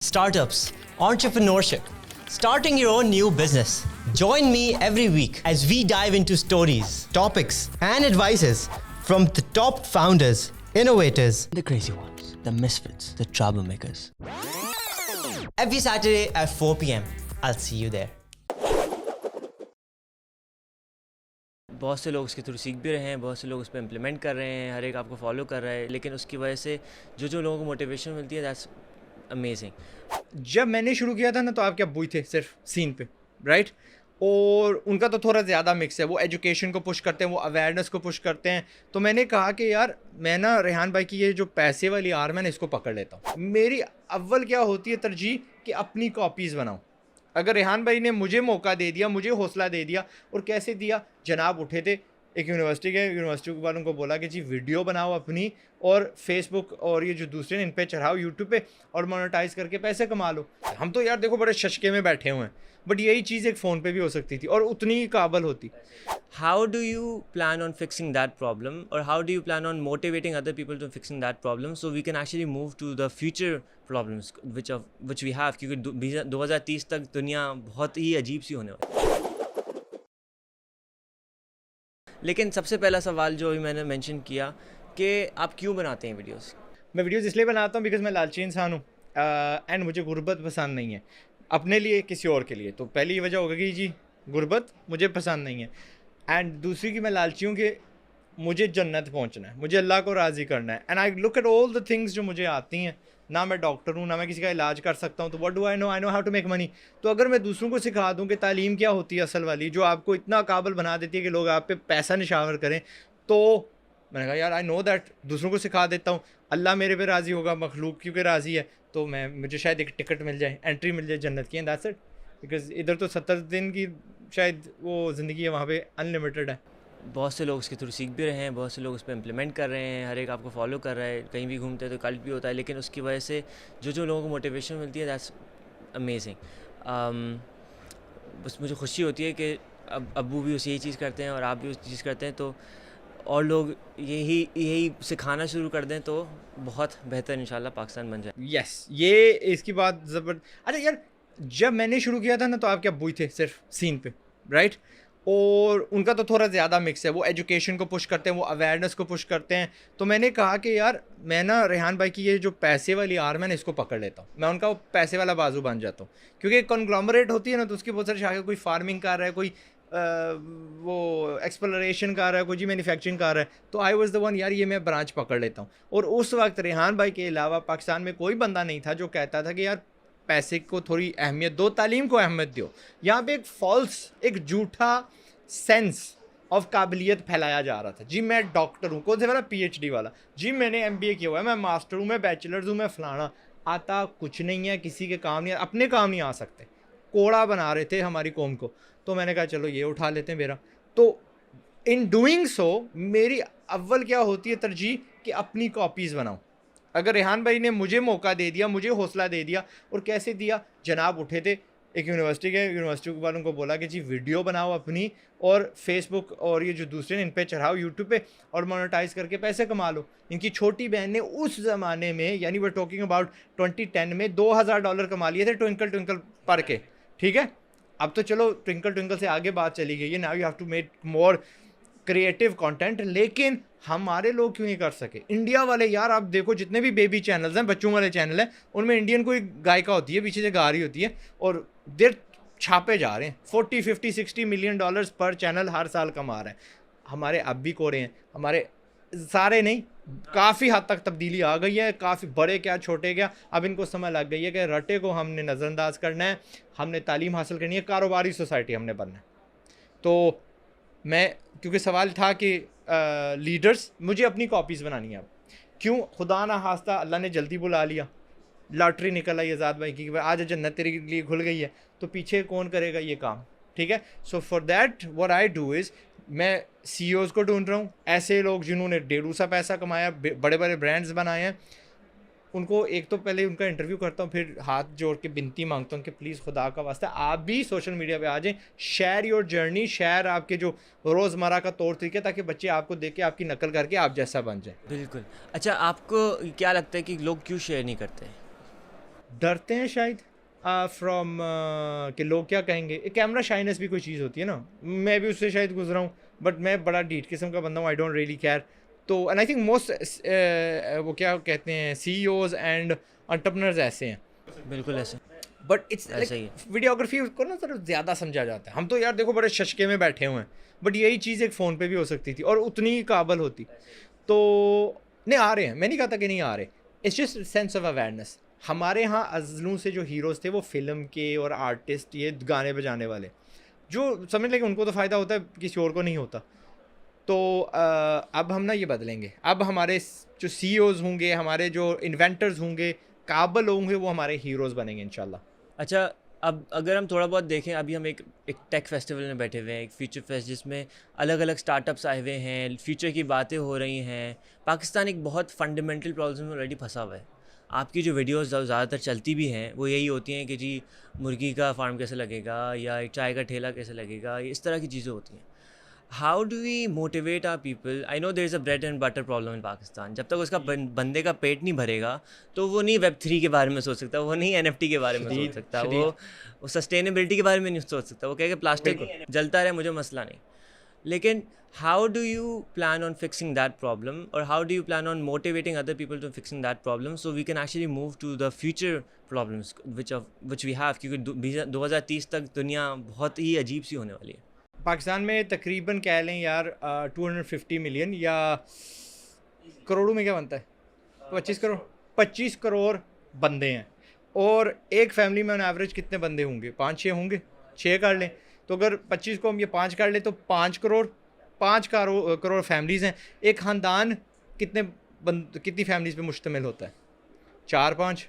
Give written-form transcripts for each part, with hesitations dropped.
startups, entrepreneurship, starting your own new business. Join me every week as we dive into stories, topics, and advices from the top founders, innovators, the crazy ones, the misfits, the troublemakers. Every Saturday at 4 p.m. I'll see you there. बहुत से लोग उसके through सीख भी रहे हैं, बहुत से लोग उस पर इम्प्लीमेंट कर रहे हैं, हर एक आपको फॉलो कर रहा है, लेकिन उसकी वजह से जो लोगों को मोटिवेशन मिलती है दैट्स अमेजिंग। जब मैंने शुरू किया था ना तो आप क्या बुई थे सिर्फ सीन पे, राइट? और उनका तो थोड़ा ज़्यादा मिक्स है, वो एजुकेशन को पुश करते हैं, वो अवेयरनेस को पुश करते हैं। तो मैंने कहा कि यार मैं ना रेहान भाई की ये जो पैसे वाली आर मैं इसको पकड़ लेता हूँ। मेरी अव्वल क्या होती है तरजीह कि अपनी कॉपीज़ बनाऊँ। अगर रेहान भाई ने मुझे मौका दे दिया, मुझे हौसला दे दिया, और कैसे दिया, जनाब उठे थे एक यूनिवर्सिटी वालों को बोला कि जी वीडियो बनाओ अपनी और फेसबुक और ये जो दूसरे इन पे चढ़ाओ यूट्यूब पे और मोनेटाइज करके पैसे कमा लो। हम तो यार देखो बड़े शशके में बैठे हुए हैं, बट यही चीज़ एक फ़ोन पे भी हो सकती थी और उतनी ही काबल होती। How do you plan on fixing that problem, or how do you plan on motivating other people to fixing that problem so we can actually move to the future problems which we have? क्योंकि 2030 तक दुनिया बहुत ही अजीब सी होने वाली है। लेकिन सबसे पहला सवाल जो अभी मैंने मेंशन किया कि आप क्यों बनाते हैं वीडियोस? मैं वीडियोस इसलिए बनाता हूँ बिकॉज मैं लालची इंसान हूँ एंड मुझे गुर्बत पसंद नहीं है, अपने लिए किसी और के लिए। तो पहली वजह होगी कि जी गुर्बत मुझे पसंद नहीं है, एंड दूसरी कि मैं लालची हूँ कि मुझे जन्नत पहुँचना है, मुझे अल्लाह को राज़ी करना है। And I look at all the things जो मुझे आती हैं। ना मैं डॉक्टर हूँ, ना मैं किसी का इलाज कर सकता हूँ, तो what do I know how to make money. तो अगर मैं दूसरों को सिखा दूँ कि तालीम क्या होती है असल वाली, जो आपको इतना काबिल बना देती है कि लोग आप पे पैसा निशावर करें, तो मैंने कहा यार आई नो दैट, दूसरों को सिखा देता हूँ। अल्लाह मेरे पे राज़ी होगा, मखलूक क्योंकि राज़ी है, तो मुझे शायद एक टिकट मिल जाए, एंट्री मिल जाए जन्नत की, एंड दैट्स इट। बिकॉज इधर तो 70 दिन की शायद वो ज़िंदगी है, वहाँ पे अनलिमिटेड है। बहुत से लोग उसके थ्रू सीख भी रहे हैं, बहुत से लोग उस पर इम्प्लीमेंट कर रहे हैं, हर एक आपको फॉलो कर रहा है, कहीं भी घूमते हैं तो कल्ट भी होता है, लेकिन उसकी वजह से जो लोगों को मोटिवेशन मिलती है दैट्स अमेजिंग। बस मुझे खुशी होती है कि अब अब्बू भी उसी यही चीज़ करते हैं और आप भी उस चीज़ करते हैं, तो और लोग यही सिखाना शुरू कर दें तो बहुत बेहतर इंशाल्लाह पाकिस्तान बन जाए। यस, ये इसकी बात ज़बरदस्त। अरे यार जब मैंने शुरू किया था ना तो आप क्या बुई थे सिर्फ सीन पे, राइट? और उनका तो थोड़ा ज़्यादा मिक्स है, वो एजुकेशन को पुश करते हैं, वो अवेयरनेस को पुश करते हैं। तो मैंने कहा कि यार मैं ना रेहान भाई की ये जो पैसे वाली आर मैं इसको पकड़ लेता हूँ, मैं उनका पैसे वाला बाजू बन जाता हूँ। क्योंकि एक कॉन्ग्लोमरेट होती है ना, तो उसकी बहुत सारी शाखा, कोई फार्मिंग कर रहा है, कोई वो एक्सप्लोरेशन कर रहा है, कोई जी मैन्युफैक्चरिंग कर रहा है। तो आई वाज द वन, यार ये मैं ब्रांच पकड़ लेता हूँ। और उस वक्त रेहान भाई के अलावा पाकिस्तान में कोई बंदा नहीं था जो कहता था कि यार पैसे को थोड़ी अहमियत दो, तालीम को अहमियत दो। यहाँ पे एक फॉल्स, एक झूठा सेंस ऑफ काबिलियत फैलाया जा रहा था। जी मैं डॉक्टर हूँ, कौन से वाला PhD वाला, जी मैंने MBA किया हुआ है, मैं मास्टर हूँ, मैं बैचलर्स हूँ, मैं फलाना। आता कुछ नहीं है, किसी के काम नहीं, अपने काम नहीं आ सकते। कोड़ा बना रहे थे हमारी कौम को। तो मैंने कहा चलो ये उठा लेते हैं मेरा। तो इन डूइंग सो मेरी अव्वल क्या होती है तरजीह कि अपनी कॉपीज़ बनाऊँ। अगर रेहान भाई ने मुझे मौका दे दिया, मुझे हौसला दे दिया, और कैसे दिया, जनाब उठे थे एक यूनिवर्सिटी वालों को बोला कि जी वीडियो बनाओ अपनी और फेसबुक और ये जो दूसरे इन पे चढ़ाओ यूट्यूब पे और मोनेटाइज करके पैसे कमा लो। इनकी छोटी बहन ने उस ज़माने में, यानी वी टॉकिंग अबाउट 2010 में $2000 कमा लिए थे ट्विंकल ट्विंकल पढ़ के, ठीक है? अब तो चलो ट्विंकल ट्विंकल से आगे बात चली गई है, now you have to make more creative content. लेकिन हमारे लोग क्यों नहीं कर सके? इंडिया वाले यार, आप देखो जितने भी बेबी चैनल्स हैं, बच्चों वाले चैनल हैं, उनमें इंडियन कोई गायिका होती है पीछे से गा रही होती है, और देर छापे जा रहे हैं। 40, 50, 60 मिलियन डॉलर्स पर चैनल हर साल कमा रहे हैं। हमारे अब भी कोरे हैं, हमारे सारे नहीं, काफ़ी हद तक तब्दीली आ गई है। काफ़ी बड़े क्या छोटे क्या, अब इनको समझ लग गई है कि रटे को हमने नज़रअंदाज करना है, हमने तालीम हासिल करनी है, कारोबारी सोसाइटी हमने बनना है। तो मैं, क्योंकि सवाल था कि लीडर्स, मुझे अपनी कॉपीज़ बनानी है। अब क्यों, खुदा ना खास्ता अल्लाह ने जल्दी बुला लिया, लॉटरी निकल आई आज़ाद भाई की, आज जन्नत तेरे लिए खुल गई है, तो पीछे कौन करेगा ये काम, ठीक है? So for that what I do is, मैं CEOs को ढूंढ रहा हूँ, ऐसे लोग जिन्होंने ढेरों सा पैसा कमाया, बड़े बड़े ब्रांड्स बनाए हैं। उनको एक तो पहले उनका इंटरव्यू करता हूँ, फिर हाथ जोड़ के विनती मांगता हूँ कि प्लीज़ खुदा का वास्ता आप भी सोशल मीडिया पे आ जाएं, शेयर योर जर्नी, शेयर आपके जो रोज़मर्रा का तौर तरीके, ताकि बच्चे आपको देख के आपकी नकल करके आप जैसा बन जाए। बिल्कुल। अच्छा, आपको क्या लगता है कि लोग क्यों शेयर नहीं करते? डरते हैं शायद फ्रॉम कि लोग क्या कहेंगे। कैमरा शाइनेस भी कोई चीज़ होती है ना, मैं भी उससे शायद गुजरा हूँ, बट मैं बड़ा डीट किस्म का बंदा हूँ, आई डोंट रियली केयर। तो एंड आई थिंक मोस्ट वो क्या कहते हैं CEOs एंड एंटरप्रेन्योर्स ऐसे हैं। बिल्कुल ऐसे। बट इट्स ऐसा ही है। वीडियोग्राफी को ना थोड़ा ज़्यादा समझा जाता है। हम तो यार देखो बड़े शशके में बैठे हुए हैं, बट यही चीज़ एक फ़ोन पे भी हो सकती थी और उतनी ही काबल होती। तो नहीं आ रहे हैं, मैं नहीं कहता कि नहीं आ रहे, it's just sense of awareness. हमारे यहाँ अज़लों से जो हीरोज़ थे वो फिल्म के और आर्टिस्ट, ये गाने बजाने वाले, जो समझ लें कि उनको तो फ़ायदा होता है, किसी और को नहीं होता। तो अब हम ना ये बदलेंगे। अब हमारे जो CEOs होंगे, हमारे जो इन्वेंटर्स होंगे, काबल होंगे, वो हमारे हीरोज़ बनेंगे इंशाल्लाह। अच्छा, अब अगर हम थोड़ा बहुत देखें, अभी हम एक टेक फेस्टिवल में बैठे हुए हैं, एक फ्यूचर फेस्ट, जिसमें अलग अलग स्टार्टअप्स आए हुए हैं, फ्यूचर की बातें हो रही हैं। पाकिस्तान एक बहुत फंडामेंटल प्रॉब्लम में ऑलरेडी फंसा हुआ है। आपकी जो वीडियोस ज़्यादातर चलती भी हैं वो यही होती हैं कि जी मुर्गी का फार्म कैसे लगेगा, या एक चाय का ठेला कैसे लगेगा, इस तरह की चीज़ें होती हैं। How do we motivate our people? I know there is a bread and butter problem in Pakistan. जब तक उसका बंदे का पेट नहीं भरेगा तो वो नहीं Web3 के बारे में सोच सकता, वो नहीं NFT के बारे में सोच सकता, वो सस्टेनेबिलिटी के बारे में नहीं सोच सकता। वो कहेगा प्लास्टिक जलता रहे, मुझे मसला नहीं। लेकिन how do you plan on fixing that problem, or how do you plan on motivating other people to fixing that problem, so we can actually move to the future problems which we have? क्योंकि 2030 तक दुनिया बहुत ही अजीब सी होने वाली है। पाकिस्तान में तकरीबन कह लें यार 250 मिलियन या करोड़ों में क्या बनता है, 25 करोड़ बंदे हैं। और एक फैमिली में ऑन एवरेज कितने बंदे होंगे? 5-6 होंगे, 6 कर लें। तो अगर 25 को हम ये 5 कर लें तो 5 करोड़ फैमिलीज़ हैं। एक ख़ानदान कितनी फैमिलीज़ पे मुश्तमिल होता है? 4-5,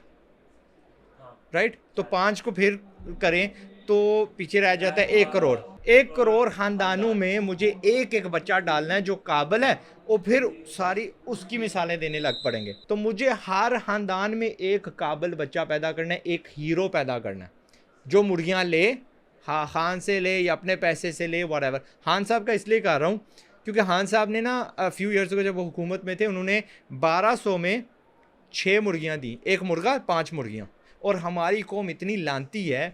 राइट? तो 5 को फिर करें तो पीछे रह जाता है 1 करोड़। 1 करोड़ ख़ानदानों में मुझे एक बच्चा डालना है जो काबिल है, और फिर सारी उसकी मिसालें देने लग पड़ेंगे। तो मुझे हर ख़ानदान में एक काबिल बच्चा पैदा करना है, एक हीरो पैदा करना है जो मुर्गियाँ ले, हाँ, खान से ले या अपने पैसे से ले, वॉट एवर। खान साहब का इसलिए कह रहा हूँ क्योंकि खान साहब ने ना फ्यू ईयर्स को जब वो हुकूमत में थे, उन्होंने 1200 में 6 मुर्गियाँ दी, 1 मुर्गा 5 मुर्गियाँ। और हमारी कौम इतनी लानती है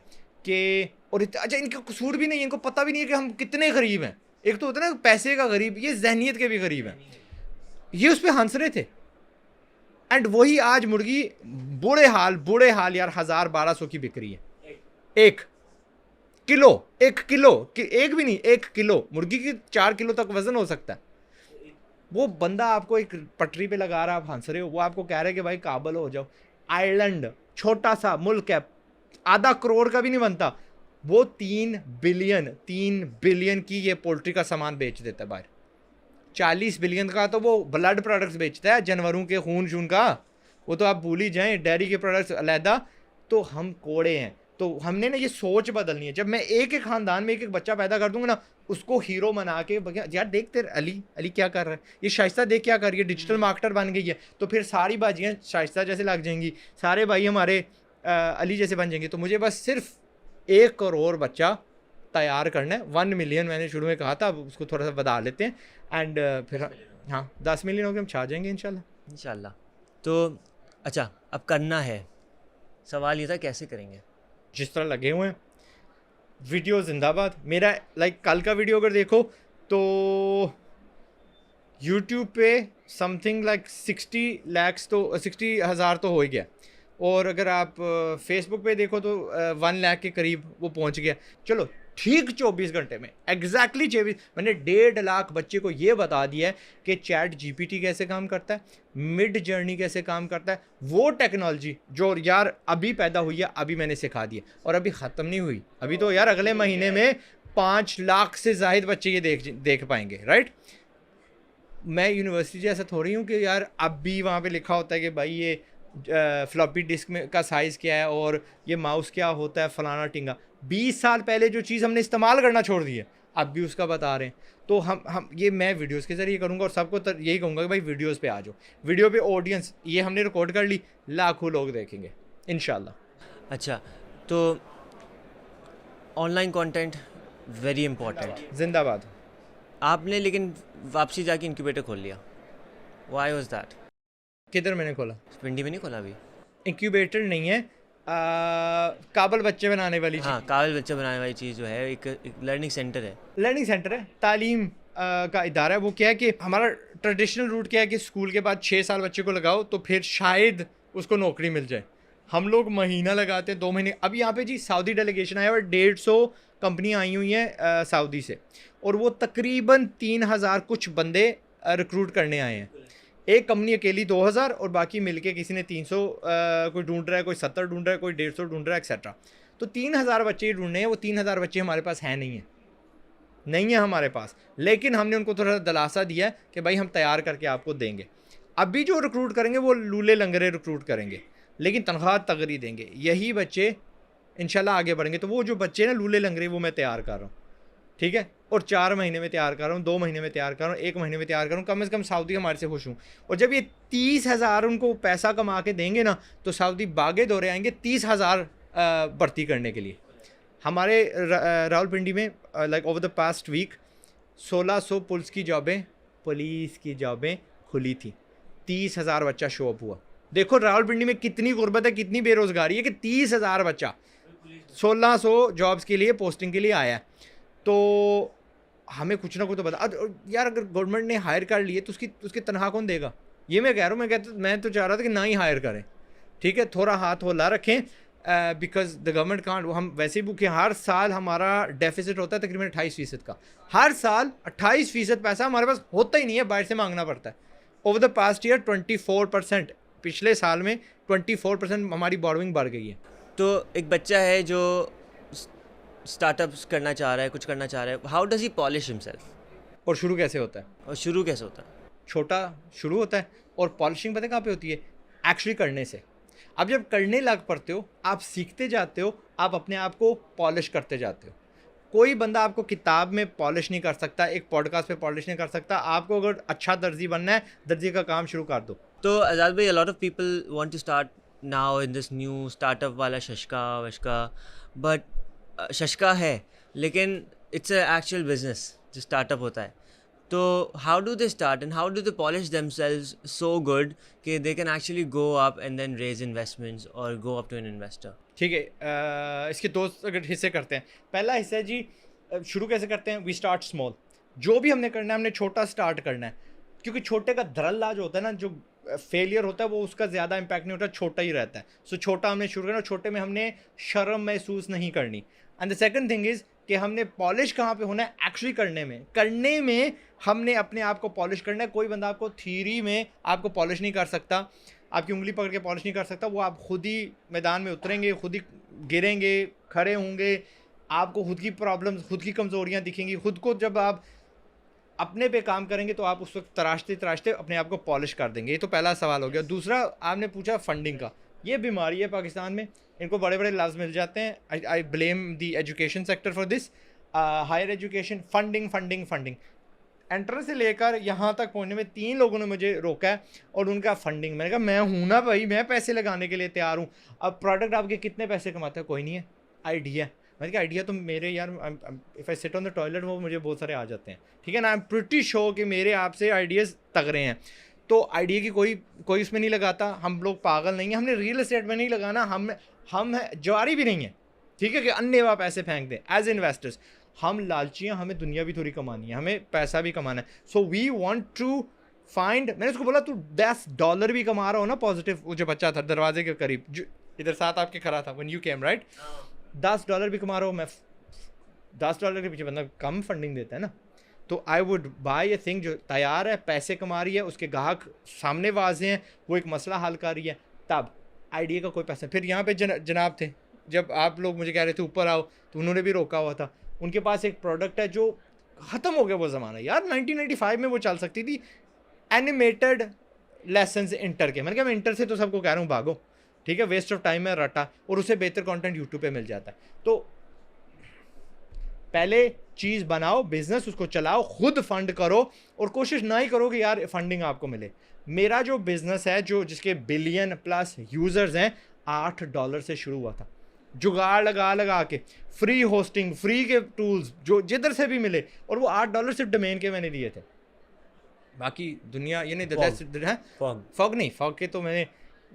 कि, और अच्छा इनका कसूर भी नहीं है, इनको पता भी नहीं है कि हम कितने गरीब हैं। एक तो होता है ना पैसे का गरीब, ये जहनीत के भी गरीब हैं। ये उस पर हंस रहे थे, एंड वही आज मुर्गी बुरे हाल यार 1000-1200 की बिक रही है। 1 किलो, 1 किलो, एक भी नहीं, 1 किलो मुर्गी की 4 किलो तक वजन हो सकता है। वो बंदा आपको एक पटरी पे लगा रहा, आप हंस रहे हो, वो आपको कह रहा है कि भाई काबल हो जाओ। आयरलैंड छोटा सा मुल्क है, आधा करोड़ का भी नहीं बनता, वो 3 बिलियन की ये पोल्ट्री का सामान बेच देता है बाहर। 40 बिलियन का तो वो ब्लड प्रोडक्ट्स बेचता है, जानवरों के खून शून का, वो तो आप भूल ही जाएं, डेयरी के प्रोडक्ट्स अलहदा। तो हम कोड़े हैं। तो हमने ना ये सोच बदलनी है। जब मैं एक ख़ानदान में एक बच्चा पैदा कर दूंगा ना, उसको हीरो बना के, यार देख तेरे अली क्या कर रहा है, ये शाइस्ता देख क्या कर रही है, डिजिटल मार्केटर बन गई है, तो फिर सारी बाजियाँ शाइस्ता जैसे लग जाएंगी, सारे भाई हमारे अली जैसे बन जाएंगे। तो मुझे बस सिर्फ 1 करोड़ बच्चा तैयार करना है। 1 मिलियन मैंने शुरू में कहा था, अब उसको थोड़ा सा बढ़ा लेते हैं, एंड फिर हाँ 10 मिलियन हो गए, हम छा जाएंगे इंशाल्लाह। तो अच्छा, अब करना है, सवाल ये था कैसे करेंगे? जिस तरह लगे हुए हैं, वीडियो जिंदाबाद। मेरा कल का वीडियो अगर देखो तो यूट्यूब पे समथिंग 60,000 तो हो ही गया, और अगर आप फेसबुक पे देखो तो 1 लाख के करीब वो पहुंच गया। चलो ठीक 24 घंटे में एग्जैक्टली 24, मैंने 1.5 लाख बच्चे को ये बता दिया है कि चैट GPT कैसे काम करता है, मिड जर्नी कैसे काम करता है। वो टेक्नोलॉजी जो यार अभी पैदा हुई है, अभी मैंने सिखा दी है, और अभी ख़त्म नहीं हुई। अभी तो यार अगले महीने में 5 लाख से ज़ायद बच्चे ये देख पाएंगे, राइट? मैं यूनिवर्सिटी जैसा थोड़ी हूँ कि यार अब भी वहाँ पे लिखा होता है कि भाई ये फ्लॉपी डिस्क में का साइज़ क्या है और ये माउस क्या होता है, फलाना टिंगा। 20 साल पहले जो चीज़ हमने इस्तेमाल करना छोड़ दी है, अब भी उसका बता रहे हैं। तो हम ये मैं वीडियोस के ज़रिए करूँगा, और सबको यही कहूँगा कि भाई वीडियोस पे आ जाओ। वीडियो पे ऑडियंस ये हमने रिकॉर्ड कर ली, लाखों लोग देखेंगे इंशाल्लाह। अच्छा, तो ऑनलाइन कंटेंट वेरी इंपॉर्टेंट, जिंदाबाद। आपने लेकिन वापसी जाके इंक्यूबेटर खोल लिया, व्हाई वाज दैट? किधर मैंने खोला? पिंडी में नहीं खोला अभी? इंक्यूबेटर नहीं है, काबल बच्चे बनाने वाली हाँ, काबिल बच्चा बनाने वाली चीज़ जो है एक लर्निंग सेंटर है। लर्निंग सेंटर है, तालीम का इदारा है। वो क्या है कि हमारा ट्रेडिशनल रूट क्या है कि स्कूल के बाद 6 साल बच्चे को लगाओ तो फिर शायद उसको नौकरी मिल जाए। हम लोग महीना लगाते हैं, 2 महीने। अब यहाँ पे जी सऊदी डेलीगेशन आया और 150 कंपनियाँ आई हुई हैं सऊदी से, और वो तकरीबन 3000 कुछ बंदे रिक्रूट करने आए हैं। एक कंपनी अकेली 2000 और बाकी मिलके किसी ने 300 कोई ढूंढ रहा है, कोई 70 ढूंढ रहा है, कोई 150 ढूंढ रहा है, एक्सेट्रा। तो 3000 बच्चे ढूंढने हैं। वो 3000 बच्चे हमारे पास हैं नहीं है हमारे पास, लेकिन हमने उनको थोड़ा दिलासा दिया है कि भाई हम तैयार करके आपको देंगे। अभी जो रिक्रूट करेंगे वो लूले लंगरे रिक्रूट करेंगे, लेकिन तनख्वाह तगड़ी देंगे। यही बच्चे इंशाल्लाह आगे बढ़ेंगे। तो वो जो बच्चे ना लूले लंगरे, वो मैं तैयार कर रहा हूँ, ठीक है। और 4 महीने में तैयार कर रहा हूँ, 2 महीने में तैयार कर रहा हूँ, 1 महीने में तैयार कर रहा हूँ। कम से कम सऊदी हमारे से खुश हूँ। और जब ये 30,000 उनको पैसा कमा के देंगे ना, तो सऊदी बागे दौरे आएंगे 30,000 भर्ती करने के लिए। हमारे रावलपिंडी में like over the past week 1600 police की जॉबें खुली थी। 30,000 बच्चा शो अप हुआ। देखो रावलपिंडी में कितनी गुर्बत है, कितनी बेरोज़गारी है कि 30,000 बच्चा 1600 जॉब्स के लिए, पोस्टिंग के लिए आया है। तो हमें कुछ ना कुछ तो बता यार। अगर गवर्नमेंट ने हायर कर लिए तो उसकी तनख्वाह कौन देगा? ये मैं कह रहा हूँ। मैं तो चाह रहा था कि ना ही हायर करें, ठीक है। थोड़ा हाथ होला रखें, बिकॉज द गवर्नमेंट कांट। हम वैसे ही बुके, हर साल हमारा डेफिसिट होता है तकरीबन 28% का। हर साल 28% पैसा हमारे पास होता ही नहीं है, बाहर से मांगना पड़ता है। ओवर द पास्ट ईयर 24%, पिछले साल में 24% हमारी बोरोइंग बढ़ गई है। तो एक बच्चा है जो स्टार्टअप्स करना चाह रहा है, कुछ करना चाह रहा है, how does he polish himself? और शुरू कैसे होता है? और शुरू कैसे होता है? छोटा शुरू होता है, और पॉलिशिंग पता है कहाँ पे होती है? एक्चुअली करने से। अब जब करने लग पड़ते हो, आप सीखते जाते हो, आप अपने आप को पॉलिश करते जाते हो। कोई बंदा आपको किताब में पॉलिश नहीं कर सकता, एक पॉडकास्ट पे पॉलिश नहीं कर सकता। आपको अगर अच्छा दर्जी बनना है, दर्जी का काम शुरू कर दो। तो आज़ाद भाई, a lot of people want to start now in this new startup वाला शशका वशका, but शशका है, लेकिन it's a actual business जो स्टार्टअप होता है। तो how do they start and how do they polish themselves so good कि they can actually go up and then raise investments or go up to an investor? ठीक है, इसके 2 अगर हिस्से करते हैं। पहला हिस्सा है जी, शुरू कैसे करते हैं? We start small. जो भी हमने करना है, हमने छोटा स्टार्ट करना है, क्योंकि छोटे का धड़ल्ला जो होता है ना, जो फेलियर होता है वो उसका ज़्यादा इम्पैक्ट नहीं होता, छोटा ही रहता है। सो छोटा हमने शुरू करना, छोटे में हमने शर्म महसूस नहीं करनी। And the second thing is कि हमने पॉलिश कहाँ पे होना है? एक्चुअली करने में हमने अपने आप को पॉलिश करना है। कोई बंदा आपको थ्योरी में आपको पॉलिश नहीं कर सकता, आपकी उंगली पकड़ के पॉलिश नहीं कर सकता। वो आप खुद ही मैदान में उतरेंगे, खुद ही गिरेंगे, खड़े होंगे, आपको खुद की प्रॉब्लम्स, खुद की कमज़ोरियाँ दिखेंगी। खुद को जब आप अपने पे काम करेंगे तो आप उस वक्त तराशते अपने आप को पॉलिश कर देंगे। ये तो पहला सवाल हो गया। दूसरा, आपने पूछा फंडिंग का। ये बीमारी है पाकिस्तान में, इनको बड़े बड़े लफ्ज़ मिल जाते हैं। I blame the education sector for this. Higher education, funding. Entrance से लेकर यहाँ तक पहुँचने में 3 लोगों ने मुझे रोका है, और उनका फंडिंग। मैंने कहा मैं हूँ ना भाई, मैं पैसे लगाने के लिए तैयार हूँ। अब प्रोडक्ट आपके कितने पैसे कमाते हैं? कोई नहीं है। आइडिया, मैंने कहा आइडिया तो मेरे यार, if I sit on the toilet वो मुझे बहुत सारे आ जाते हैं, ठीक है ना। आई एम प्रिटी श्योर कि मेरे आपसे आइडियाज़ तगड़े हैं। तो आइडिया की कोई उसमें नहीं लगाता। हम लोग पागल नहीं हैं, हमने रियल एस्टेट में नहीं लगाना। हम जवारी भी नहीं है, ठीक है, कि अन्य पैसे फेंक दें एज इन्वेस्टर्स। हम लालची हैं, हमें दुनिया भी थोड़ी कमानी है, हमें पैसा भी कमाना है। So we want to find. मैंने उसको बोला तू $10 भी कमा रहा हो ना पॉजिटिव। वो जो बच्चा था दरवाजे के करीब, जो इधर साथ आपके खड़ा था व्हेन यू केम, राइट, $10 भी कमा रहा हो। मैं $10 के पीछे बंदा कम फंडिंग देता है ना। तो I would buy a thing जो तैयार है, पैसे कमा रही है, उसके ग्राहक सामने वाजे हैं, वो एक मसला हल कर रही है, तब आइडिया का कोई पैसा। फिर यहाँ पे जनाब थे, जब आप लोग मुझे कह रहे थे ऊपर आओ, तो उन्होंने भी रोका हुआ था। उनके पास एक प्रोडक्ट है जो ख़त्म हो गया वो ज़माना यार। 1995 में वो चल सकती थी, एनिमेटेड लेसन्स इंटर के। मैंने कहा मैं इंटर से तो सबको कह रहा हूँ भागो, ठीक है, वेस्ट ऑफ टाइम है, रटा। और उससे बेहतर कंटेंट यूट्यूब पे मिल जाता है। तो पहले चीज़ बनाओ, बिजनेस, उसको चलाओ, खुद फंड करो, और कोशिश ना ही करो कि यार फंडिंग आपको मिले। मेरा जो बिजनेस है, जो जिसके बिलियन प्लस यूज़र्स हैं, $8 से शुरू हुआ था, जुगाड़ लगा के, फ्री होस्टिंग, फ्री के टूल्स जो जिधर से भी मिले, और वो $8 सिर्फ डोमेन के मैंने दिए थे। बाकी दुनिया ये नहीं देता है। फॉग के तो मैंने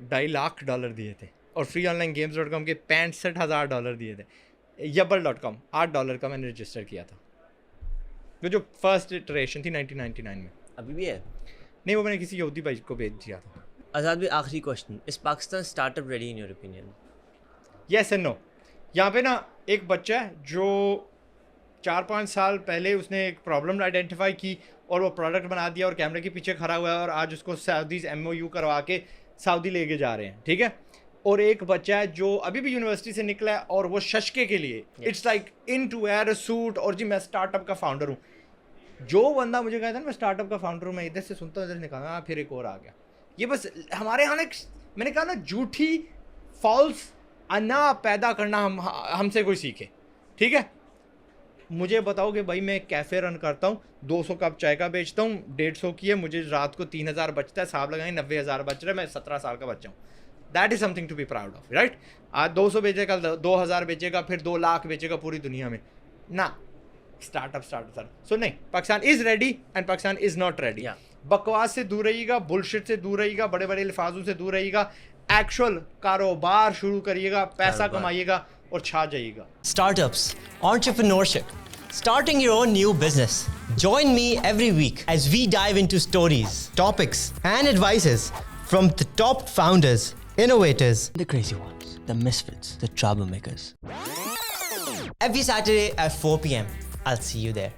$2.5 लाख दिए थे, और freeonlinegames.com के $65,000 दिए थे. Yubble.com $8 का मैंने रजिस्टर किया था. वो जो फर्स्ट इटरेशन थी 1999 में. अभी भी है. नहीं, वो मैंने किसी यहूदी भाई को बेच दिया था. आज़ाद भाई, आखिरी question, is Pakistan startup ready in your opinion? Yes and no. यहाँ पे ना एक बच्चा है जो 4-5 साल पहले उसने एक प्रॉब्लम आइडेंटिफाई की और वो प्रोडक्ट बना दिया और कैमरे के पीछे खड़ा हुआ है और आज उसको सऊदीज़ MOU करवा के सऊदी लेके जा रहे हैं. ठीक है. और एक बच्चा है जो अभी भी यूनिवर्सिटी से निकला है और वो शशके के लिए it's like in to wear a suit और जी मैं स्टार्टअप का फाउंडर हूँ. जो बंदा मुझे कहता है ना मैं स्टार्टअप का फाउंडर हूँ, मैं इधर से सुनता हूँ इधर से निकालना, फिर एक और आ गया. ये बस हमारे यहाँ मैंने कहा ना झूठी फॉल्स अना पैदा करना हमसे कोई सीखे. ठीक है. मुझे बताओ कि भाई मैं एक कैफ़े रन करता हूँ, 200 कप चाय का बेचता हूँ, 150 की है, मुझे रात को 3,000 बचता है, साहब लगाएंगे 90,000 बच रहा है, मैं 17 साल का बच्चा हूँ. That is something to be proud of, right. आज 200 बेचेगा, 2,000 बेचेगा, फिर 2 लाख बेचेगा पूरी दुनिया में ना. स्टार्टअप. सो नहीं, Pakistan is ready and Pakistan is not ready. बकवास से दूर रहिएगा, बुलशिट से दूर रहिएगा, बड़े बड़े लिफाजों से दूर रहिएगा, एक्चुअल कारोबार शुरू करिएगा, पैसा कमाइएगा और छा जाइएगा. Startups, entrepreneurship, starting your own new business. Join me every week as we dive into stories, topics, and advices from the top founders, innovators, the crazy ones, the misfits, the troublemakers. Every Saturday at 4 p.m. I'll see you there.